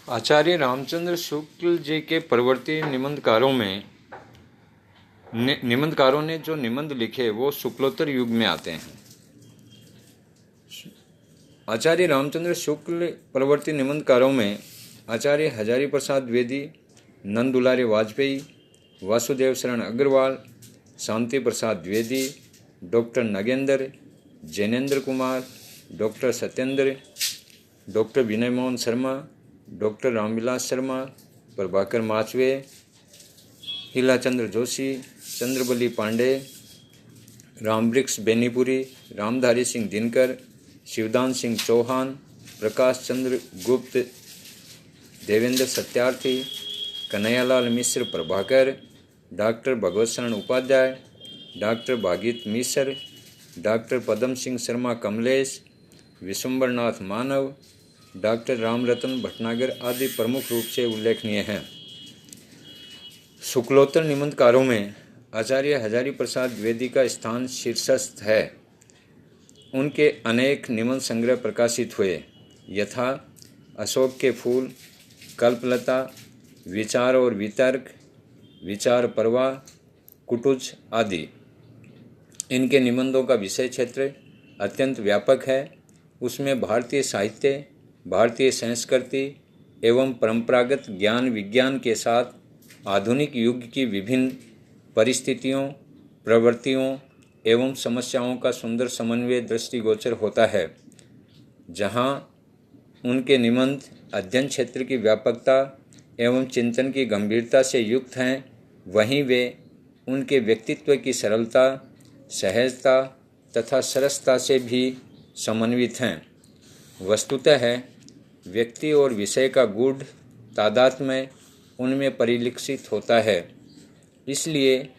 आचार्य रामचंद्र शुक्ल जी के परवर्ती निबंधकारों ने जो निबंध लिखे वो शुक्लोत्तर युग में आते हैं। आचार्य रामचंद्र शुक्ल परवर्ती निबंधकारों में आचार्य हजारी प्रसाद द्विवेदी, नंद दुलारे Vajpayee, Vasudev Sharan Agrawal, Shanti Prasad Dwivedi, doctor Nagendra, Jainendra Kumar, doctor Satyendra, doctor Vinay Mohan Sharma, doctor Ramvilas Sharma, Prabhakar Machwe, Hilachandra Joshi, Chandrabali Pandey, Rambriksh Benipuri, Ramdhari Singh Dinkar, Shivdan Singh Chauhan, Prakash Chandra Gupt, Devendra Satyarthi, Kanhaiyalal Mishra Prabhakar, doctor Bhagwat Sharan Upadhyay, doctor Bhagit Mishra, doctor Padam Singh Sharma Kamlesh, Vishambharnath Manav, doctor Ramratan Bhatnagar आदि प्रमुख रूप से उल्लेखनीय हैं। शुक्लोत्तर निबंधकारों में आचार्य हजारी प्रसाद द्विवेदी का स्थान शीर्षस्थ है। उनके अनेक निबंध संग्रह प्रकाशित हुए, यथा अशोक के फूल, कल्पलता, विचार और वितर्क, विचार परवा, कुटुज आदि। इनके निबंधों का विषय क्षेत्र अत्यंत व्यापक है। उसमें भारतीय साहित्य, भारतीय संस्कृति एवं परंपरागत ज्ञान विज्ञान के साथ आधुनिक युग की विभिन्न परिस्थितियों, प्रवृत्तियों एवं समस्याओं का सुंदर समन्वय दृष्टिगोचर होता है। जहाँ उनके निबंध अध्ययन क्षेत्र की व्यापकता एवं चिंतन की गंभीरता से युक्त हैं, वहीं वे उनके व्यक्तित्व की सरलता, सहजता तथा सरसता से भी समन्वित हैं। वस्तुतः व्यक्ति और विषय का गूढ़ तादात्म्य उनमें परिलक्षित होता है। इसलिए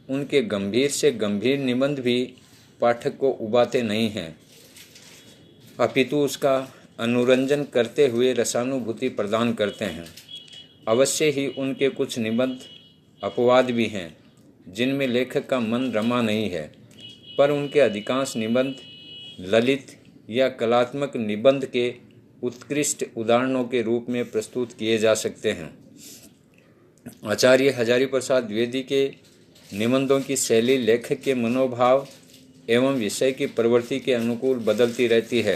उनके गंभीर से गंभीर निबंध भी पाठक को उबाते नहीं हैं, अपितु उसका अनुरंजन करते हुए रसानुभूति प्रदान करते हैं। अवश्य ही उनके कुछ निबंध अपवाद भी हैं, जिनमें लेखक का मन रमा नहीं है, पर उनके अधिकांश निबंध ललित या कलात्मक निबंध के उत्कृष्ट उदाहरणों के रूप में प्रस्तुत किए जा सकते हैं। आचार्य हजारी प्रसाद द्विवेदी के निबंधों की शैली लेखक के मनोभाव एवं विषय की प्रवृत्ति के अनुकूल बदलती रहती है।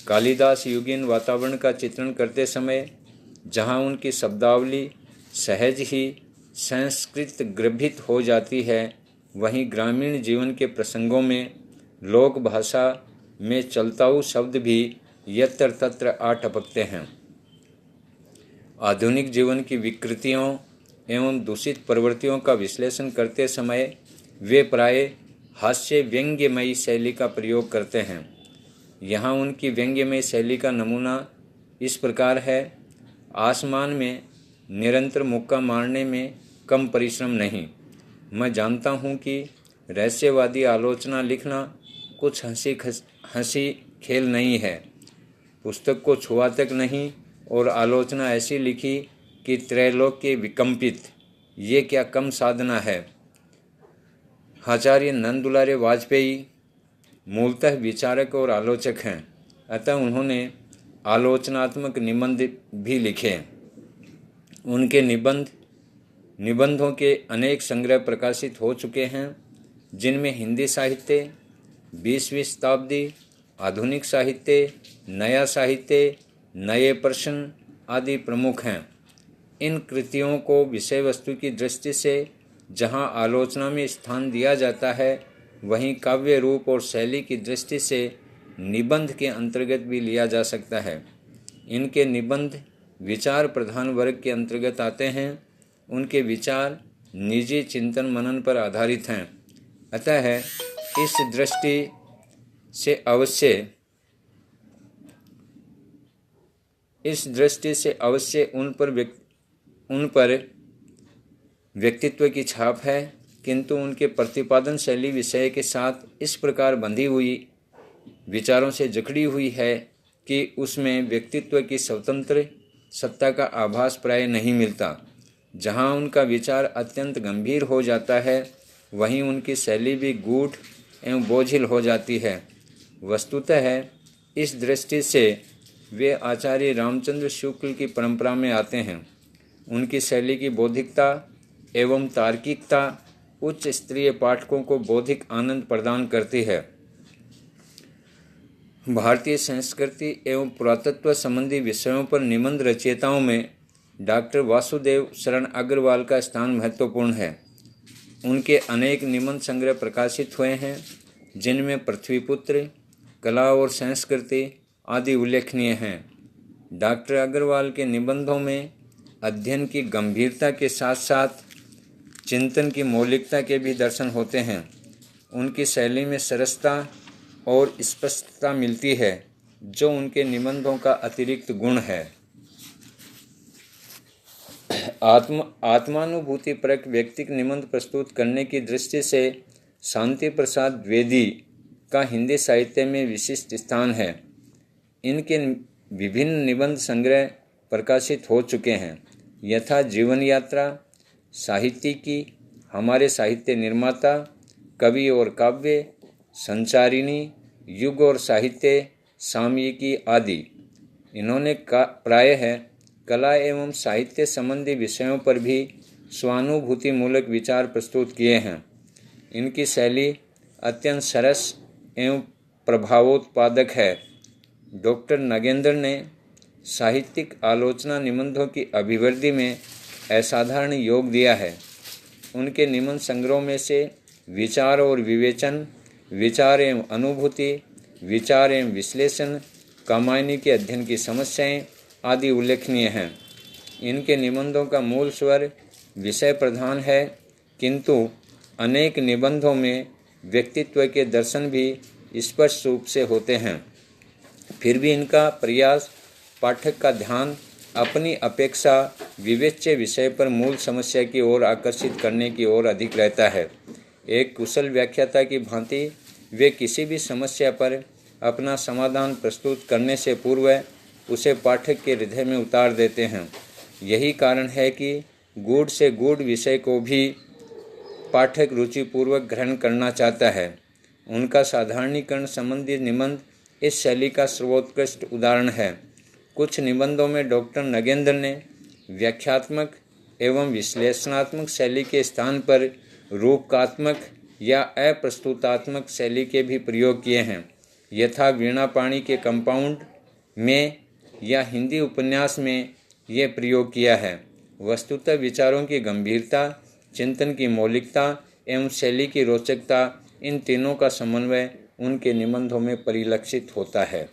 कालिदास युगीन वातावरण का चित्रण करते समय जहाँ उनकी शब्दावली सहज ही संस्कृत ग्रभित हो जाती है, वहीं ग्रामीण जीवन के प्रसंगों में लोक भाषा में चलताऊ शब्द भी यत्र तत्र आ टपकते हैं। आधुनिक जीवन की विकृतियों एवं दूषित प्रवृत्तियों का विश्लेषण करते समय वे प्रायः हास्य व्यंग्यमयी शैली का प्रयोग करते हैं। यहाँ उनकी व्यंग्यमयी शैली का नमूना इस प्रकार है। आसमान में निरंतर मुक्का मारने में कम परिश्रम नहीं। मैं जानता हूँ कि रहस्यवादी आलोचना लिखना कुछ हंसी खेल नहीं है। पुस्तक को छुआ तक नहीं और आलोचना ऐसी लिखी कि त्रैलोक्य विकंपित, ये क्या कम साधना है। आचार्य नंद दुलारे वाजपेयी मूलतः विचारक और आलोचक हैं, अतः उन्होंने आलोचनात्मक निबंध भी लिखे। उनके निबंधों के अनेक संग्रह प्रकाशित हो चुके हैं, जिनमें हिंदी साहित्य, 20वीं शताब्दी, आधुनिक साहित्य, नया साहित्य, नए प्रश्न आदि प्रमुख हैं। इन कृतियों को विषय वस्तु की दृष्टि से जहाँ आलोचना में स्थान दिया जाता है, वहीं काव्य रूप और शैली की दृष्टि से निबंध के अंतर्गत भी लिया जा सकता है। इनके निबंध विचार प्रधान वर्ग के अंतर्गत आते हैं। उनके विचार निजी चिंतन मनन पर आधारित हैं, अतः इस दृष्टि से अवश्य उन पर व्यक्तित्व की छाप है, किंतु उनके प्रतिपादन शैली विषय के साथ इस प्रकार बंधी हुई विचारों से जकड़ी हुई है कि उसमें व्यक्तित्व की स्वतंत्र सत्ता का आभास प्राय नहीं मिलता। जहाँ उनका विचार अत्यंत गंभीर हो जाता है, वहीं उनकी शैली भी गूढ़ एवं बोझिल हो जाती है। वस्तुतः इस दृष्टि से वे आचार्य रामचंद्र शुक्ल की परंपरा में आते हैं। उनकी शैली की बौद्धिकता एवं तार्किकता उच्च स्तरीय पाठकों को बौद्धिक आनंद प्रदान करती है। भारतीय संस्कृति एवं पुरातत्व संबंधी विषयों पर निबंध रचयिताओं में डॉक्टर वासुदेव शरण अग्रवाल का स्थान महत्वपूर्ण है। उनके अनेक निबंध संग्रह प्रकाशित हुए हैं, जिनमें पृथ्वीपुत्र, कला और संस्कृति आदि उल्लेखनीय हैं। डॉक्टर अग्रवाल के निबंधों में अध्ययन की गंभीरता के साथ साथ चिंतन की मौलिकता के भी दर्शन होते हैं। उनकी शैली में सरसता और स्पष्टता मिलती है, जो उनके निबंधों का अतिरिक्त गुण है। आत्मानुभूतिपरक व्यक्तिक निबंध प्रस्तुत करने की दृष्टि से शांति प्रसाद द्विवेदी का हिंदी साहित्य में विशिष्ट स्थान है। इनके विभिन्न निबंध संग्रह प्रकाशित हो चुके हैं, यथा जीवन यात्रा, साहित्यिकी, हमारे साहित्य निर्माता, कवि और काव्य, संचारिणी, युग और साहित्य, सामयिकी आदि। इन्होंने प्रायः कला एवं साहित्य संबंधी विषयों पर भी स्वानुभूतिमूलक विचार प्रस्तुत किए हैं। इनकी शैली अत्यंत सरस एवं प्रभावोत्पादक है। डॉक्टर नगेंद्र ने साहित्यिक आलोचना निबंधों की अभिवृद्धि में असाधारण योग दिया है। उनके निबंध संग्रहों में से विचार और विवेचन, विचार एवं अनुभूति, विचार एवं विश्लेषण, कामायनी के अध्ययन की समस्याएं आदि उल्लेखनीय हैं। इनके निबंधों का मूल स्वर विषय प्रधान है, किंतु अनेक निबंधों में व्यक्तित्व के दर्शन भी स्पष्ट रूप से होते हैं। फिर भी इनका प्रयास पाठक का ध्यान अपनी अपेक्षा विवेच्य विषय पर मूल समस्या की ओर आकर्षित करने की ओर अधिक रहता है। एक कुशल व्याख्याता की भांति वे किसी भी समस्या पर अपना समाधान प्रस्तुत करने से पूर्व उसे पाठक के हृदय में उतार देते हैं। यही कारण है कि गूढ़ से गूढ़ विषय को भी पाठक रुचिपूर्वक ग्रहण करना चाहता है। उनका साधारणीकरण संबंधी निबंध इस शैली का सर्वोत्कृष्ट उदाहरण है। कुछ निबंधों में डॉक्टर नगेंद्र ने व्याख्यात्मक एवं विश्लेषणात्मक शैली के स्थान पर रूपकात्मक या अप्रस्तुतात्मक शैली के भी प्रयोग किए हैं, यथा वीणा पाणी के कंपाउंड में या हिंदी उपन्यास में ये प्रयोग किया है। वस्तुतः विचारों की गंभीरता, चिंतन की मौलिकता एवं शैली की रोचकता, इन तीनों का समन्वय उनके निबंधों में परिलक्षित होता है।